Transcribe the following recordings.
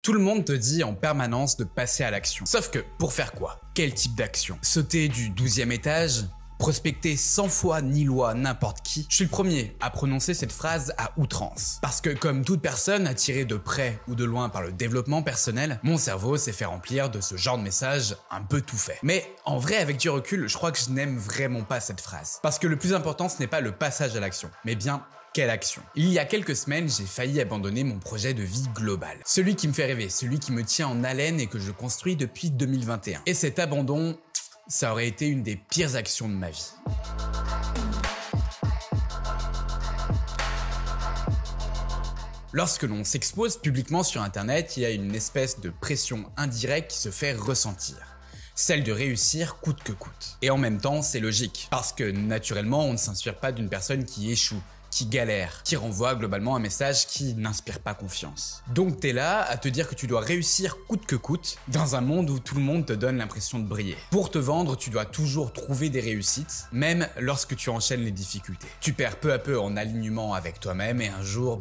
Tout le monde te dit en permanence de passer à l'action. Sauf que, pour faire quoi? Quel type d'action? Sauter du 12e étage? Prospecter 100 fois ni loi n'importe qui? Je suis le premier à prononcer cette phrase à outrance. Parce que comme toute personne attirée de près ou de loin par le développement personnel, mon cerveau s'est fait remplir de ce genre de messages un peu tout fait. Mais en vrai, avec du recul, je crois que je n'aime vraiment pas cette phrase. Parce que le plus important, ce n'est pas le passage à l'action, mais bien quelle action. Il y a quelques semaines, j'ai failli abandonner mon projet de vie global. Celui qui me fait rêver, celui qui me tient en haleine et que je construis depuis 2021. Et cet abandon, ça aurait été une des pires actions de ma vie. Lorsque l'on s'expose publiquement sur Internet, il y a une espèce de pression indirecte qui se fait ressentir. Celle de réussir coûte que coûte. Et en même temps, c'est logique. Parce que naturellement, on ne s'inspire pas d'une personne qui échoue, qui galère, qui renvoie globalement un message qui n'inspire pas confiance. Donc t'es là à te dire que tu dois réussir coûte que coûte dans un monde où tout le monde te donne l'impression de briller. Pour te vendre, tu dois toujours trouver des réussites, même lorsque tu enchaînes les difficultés. Tu perds peu à peu en alignement avec toi-même et un jour,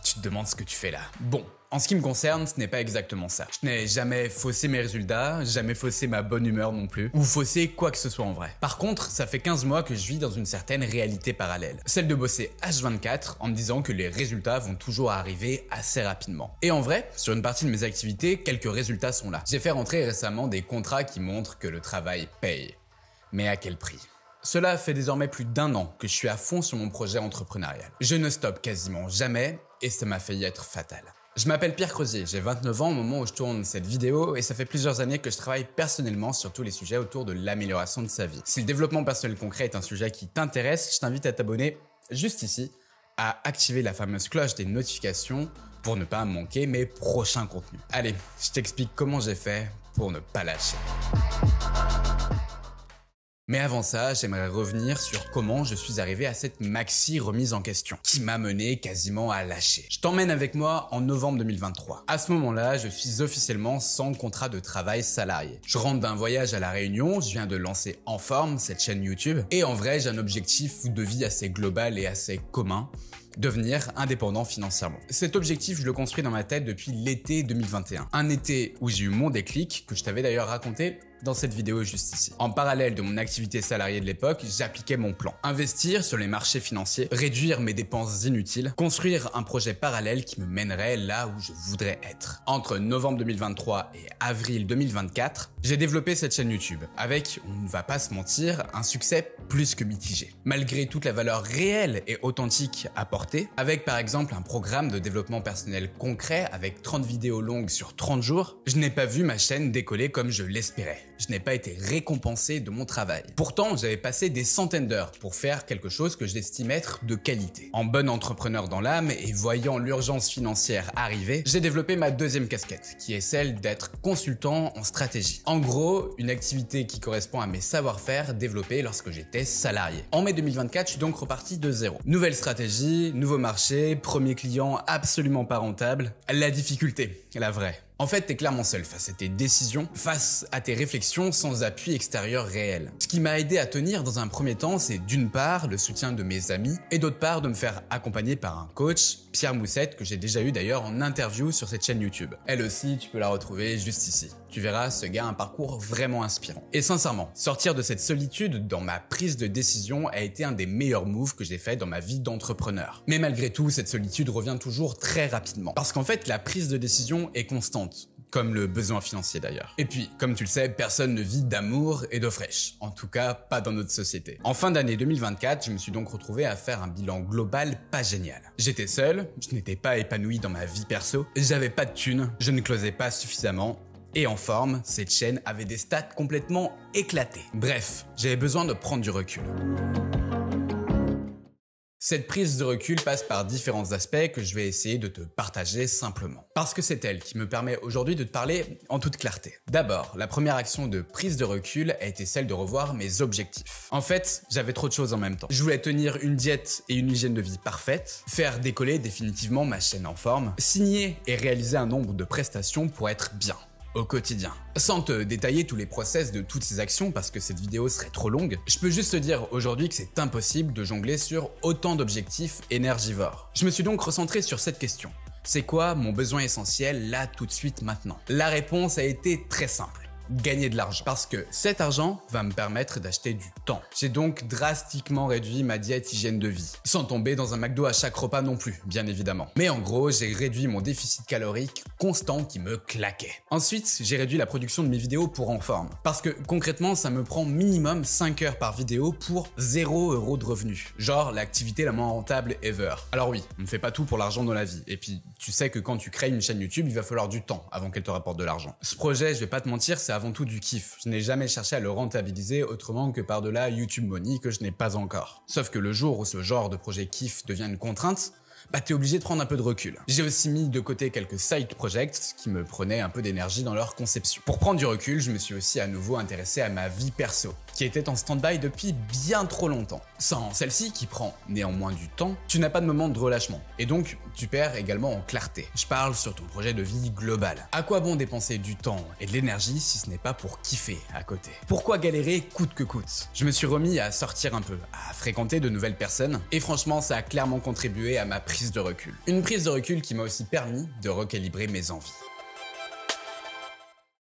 tu te demandes ce que tu fais là. Bon. En ce qui me concerne, ce n'est pas exactement ça. Je n'ai jamais faussé mes résultats, jamais faussé ma bonne humeur non plus, ou faussé quoi que ce soit en vrai. Par contre, ça fait 15 mois que je vis dans une certaine réalité parallèle. Celle de bosser H24 en me disant que les résultats vont toujours arriver assez rapidement. Et en vrai, sur une partie de mes activités, quelques résultats sont là. J'ai fait rentrer récemment des contrats qui montrent que le travail paye. Mais à quel prix ? Cela fait désormais plus d'1 an que je suis à fond sur mon projet entrepreneurial. Je ne stoppe quasiment jamais et ça m'a failli être fatal. Je m'appelle Pierre Crozier, j'ai 29 ans au moment où je tourne cette vidéo et ça fait plusieurs années que je travaille personnellement sur tous les sujets autour de l'amélioration de sa vie. Si le développement personnel concret est un sujet qui t'intéresse, je t'invite à t'abonner juste ici, à activer la fameuse cloche des notifications pour ne pas manquer mes prochains contenus. Allez, je t'explique comment j'ai fait pour ne pas lâcher. Mais avant ça, j'aimerais revenir sur comment je suis arrivé à cette maxi remise en question, qui m'a mené quasiment à lâcher. Je t'emmène avec moi en novembre 2023. À ce moment-là, je suis officiellement sans contrat de travail salarié. Je rentre d'un voyage à La Réunion, je viens de lancer En Forme, cette chaîne YouTube, et en vrai, j'ai un objectif de vie assez global et assez commun. Devenir indépendant financièrement. Cet objectif, je le construis dans ma tête depuis l'été 2021. Un été où j'ai eu mon déclic, que je t'avais d'ailleurs raconté dans cette vidéo juste ici. En parallèle de mon activité salariée de l'époque, j'appliquais mon plan. Investir sur les marchés financiers, réduire mes dépenses inutiles, construire un projet parallèle qui me mènerait là où je voudrais être. Entre novembre 2023 et avril 2024, j'ai développé cette chaîne YouTube avec, on ne va pas se mentir, un succès plus que mitigé. Malgré toute la valeur réelle et authentique apportée, avec par exemple un programme de développement personnel concret avec 30 vidéos longues sur 30 jours, je n'ai pas vu ma chaîne décoller comme je l'espérais. Je n'ai pas été récompensé de mon travail. Pourtant, j'avais passé des centaines d'heures pour faire quelque chose que j'estime être de qualité. En bon entrepreneur dans l'âme et voyant l'urgence financière arriver, j'ai développé ma deuxième casquette, qui est celle d'être consultant en stratégie. En gros, une activité qui correspond à mes savoir-faire développés lorsque j'étais salarié. En mai 2024, je suis donc reparti de zéro. Nouvelle stratégie, nouveau marché, premier client absolument pas rentable. La difficulté, la vraie. En fait, t'es clairement seul face à tes décisions, face à tes réflexions sans appui extérieur réel. Ce qui m'a aidé à tenir dans un premier temps, c'est d'une part le soutien de mes amis et d'autre part de me faire accompagner par un coach, Pierre Moussette, que j'ai déjà eu d'ailleurs en interview sur cette chaîne YouTube. Elle aussi, tu peux la retrouver juste ici. Tu verras, ce gars a un parcours vraiment inspirant. Et sincèrement, sortir de cette solitude dans ma prise de décision a été un des meilleurs moves que j'ai fait dans ma vie d'entrepreneur. Mais malgré tout, cette solitude revient toujours très rapidement. Parce qu'en fait, la prise de décision est constante. Comme le besoin financier d'ailleurs. Et puis, comme tu le sais, personne ne vit d'amour et d'eau fraîche. En tout cas, pas dans notre société. En fin d'année 2024, je me suis donc retrouvé à faire un bilan global pas génial. J'étais seul, je n'étais pas épanoui dans ma vie perso, j'avais pas de thunes, je ne closais pas suffisamment. Et En Forme, cette chaîne avait des stats complètement éclatées. Bref, j'avais besoin de prendre du recul. Cette prise de recul passe par différents aspects que je vais essayer de te partager simplement. Parce que c'est elle qui me permet aujourd'hui de te parler en toute clarté. D'abord, la première action de prise de recul a été celle de revoir mes objectifs. En fait, j'avais trop de choses en même temps. Je voulais tenir une diète et une hygiène de vie parfaite, faire décoller définitivement ma chaîne En Forme, signer et réaliser un nombre de prestations pour être bien au quotidien. Sans te détailler tous les process de toutes ces actions parce que cette vidéo serait trop longue, je peux juste te dire aujourd'hui que c'est impossible de jongler sur autant d'objectifs énergivores. Je me suis donc recentré sur cette question. C'est quoi mon besoin essentiel là tout de suite maintenant? La réponse a été très simple. Gagner de l'argent. Parce que cet argent va me permettre d'acheter du temps. J'ai donc drastiquement réduit ma diète hygiène de vie. Sans tomber dans un McDo à chaque repas non plus, bien évidemment. Mais en gros, j'ai réduit mon déficit calorique constant qui me claquait. Ensuite, j'ai réduit la production de mes vidéos pour en forme. Parce que concrètement, ça me prend minimum 5 heures par vidéo pour 0 € de revenus. Genre l'activité la moins rentable ever. Alors oui, on ne fait pas tout pour l'argent dans la vie. Et puis, tu sais que quand tu crées une chaîne YouTube, il va falloir du temps avant qu'elle te rapporte de l'argent. Ce projet, je vais pas te mentir, c'est avant tout du kiff. Je n'ai jamais cherché à le rentabiliser autrement que par de la YouTube Money que je n'ai pas encore. Sauf que le jour où ce genre de projet kiff devient une contrainte, bah t'es obligé de prendre un peu de recul. J'ai aussi mis de côté quelques side projects qui me prenaient un peu d'énergie dans leur conception. Pour prendre du recul, je me suis aussi à nouveau intéressé à ma vie perso, qui était en stand-by depuis bien trop longtemps. Sans celle-ci, qui prend néanmoins du temps, tu n'as pas de moment de relâchement, et donc tu perds également en clarté. Je parle sur ton projet de vie global. À quoi bon dépenser du temps et de l'énergie si ce n'est pas pour kiffer à côté? Pourquoi galérer coûte que coûte? Je me suis remis à sortir un peu, à fréquenter de nouvelles personnes, et franchement ça a clairement contribué à ma prise de recul. Une prise de recul qui m'a aussi permis de recalibrer mes envies.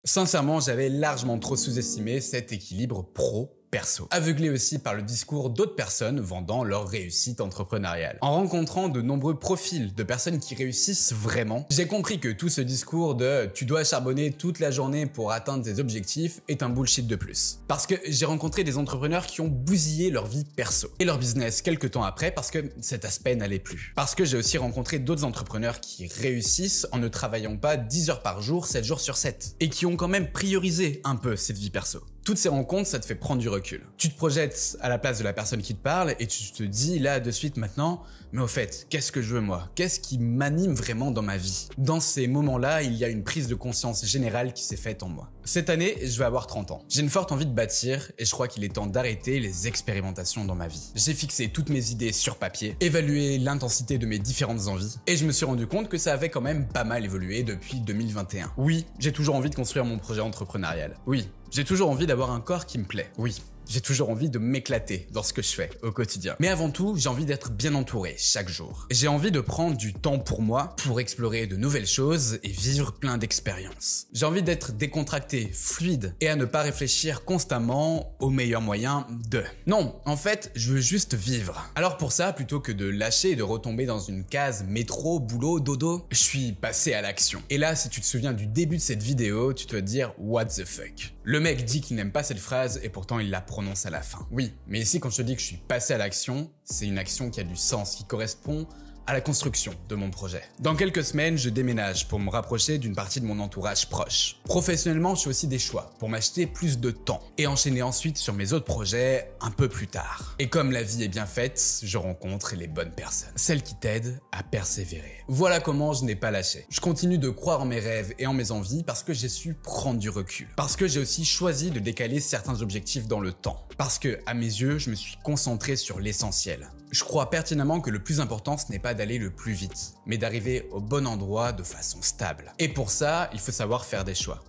Sincèrement, j'avais largement trop sous-estimé cet équilibre pro-perso. Aveuglé aussi par le discours d'autres personnes vendant leur réussite entrepreneuriale. En rencontrant de nombreux profils de personnes qui réussissent vraiment, j'ai compris que tout ce discours de « tu dois charbonner toute la journée pour atteindre tes objectifs » est un bullshit de plus. Parce que j'ai rencontré des entrepreneurs qui ont bousillé leur vie perso et leur business quelques temps après parce que cet aspect n'allait plus. Parce que j'ai aussi rencontré d'autres entrepreneurs qui réussissent en ne travaillant pas 10 heures par jour, 7 jours sur 7 et qui ont quand même priorisé un peu cette vie perso. Toutes ces rencontres, ça te fait prendre du recul. Tu te projettes à la place de la personne qui te parle et tu te dis là de suite maintenant, mais au fait, qu'est-ce que je veux moi? Qu'est-ce qui m'anime vraiment dans ma vie? Dans ces moments-là, il y a une prise de conscience générale qui s'est faite en moi. Cette année, je vais avoir 30 ans. J'ai une forte envie de bâtir et je crois qu'il est temps d'arrêter les expérimentations dans ma vie. J'ai fixé toutes mes idées sur papier, évalué l'intensité de mes différentes envies et je me suis rendu compte que ça avait quand même pas mal évolué depuis 2021. Oui, j'ai toujours envie de construire mon projet entrepreneurial. Oui, j'ai toujours envie d'avoir un corps qui me plaît. Oui. J'ai toujours envie de m'éclater dans ce que je fais au quotidien. Mais avant tout, j'ai envie d'être bien entouré chaque jour. J'ai envie de prendre du temps pour moi, pour explorer de nouvelles choses et vivre plein d'expériences. J'ai envie d'être décontracté, fluide et à ne pas réfléchir constamment au meilleur moyen de. Non, en fait, je veux juste vivre. Alors pour ça, plutôt que de lâcher et de retomber dans une case métro, boulot, dodo, je suis passé à l'action. Et là, si tu te souviens du début de cette vidéo, tu te vas te dire « what the fuck ». Le mec dit qu'il n'aime pas cette phrase et pourtant il la prononce à la fin. Oui, mais ici quand je te dis que je suis passé à l'action, c'est une action qui a du sens, qui correspond à la construction de mon projet. Dans quelques semaines, je déménage pour me rapprocher d'une partie de mon entourage proche. Professionnellement, je fais aussi des choix pour m'acheter plus de temps et enchaîner ensuite sur mes autres projets un peu plus tard. Et comme la vie est bien faite, je rencontre les bonnes personnes, celles qui t'aident à persévérer. Voilà comment je n'ai pas lâché. Je continue de croire en mes rêves et en mes envies parce que j'ai su prendre du recul. Parce que j'ai aussi choisi de décaler certains objectifs dans le temps. Parce que, à mes yeux, je me suis concentré sur l'essentiel. Je crois pertinemment que le plus important, ce n'est pas d'aller le plus vite, mais d'arriver au bon endroit de façon stable. Et pour ça, il faut savoir faire des choix.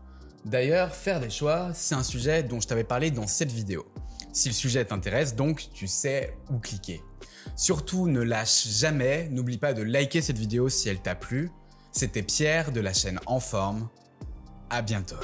D'ailleurs, faire des choix, c'est un sujet dont je t'avais parlé dans cette vidéo. Si le sujet t'intéresse, donc, tu sais où cliquer. Surtout, ne lâche jamais, n'oublie pas de liker cette vidéo si elle t'a plu. C'était Pierre de la chaîne En Forme. À bientôt.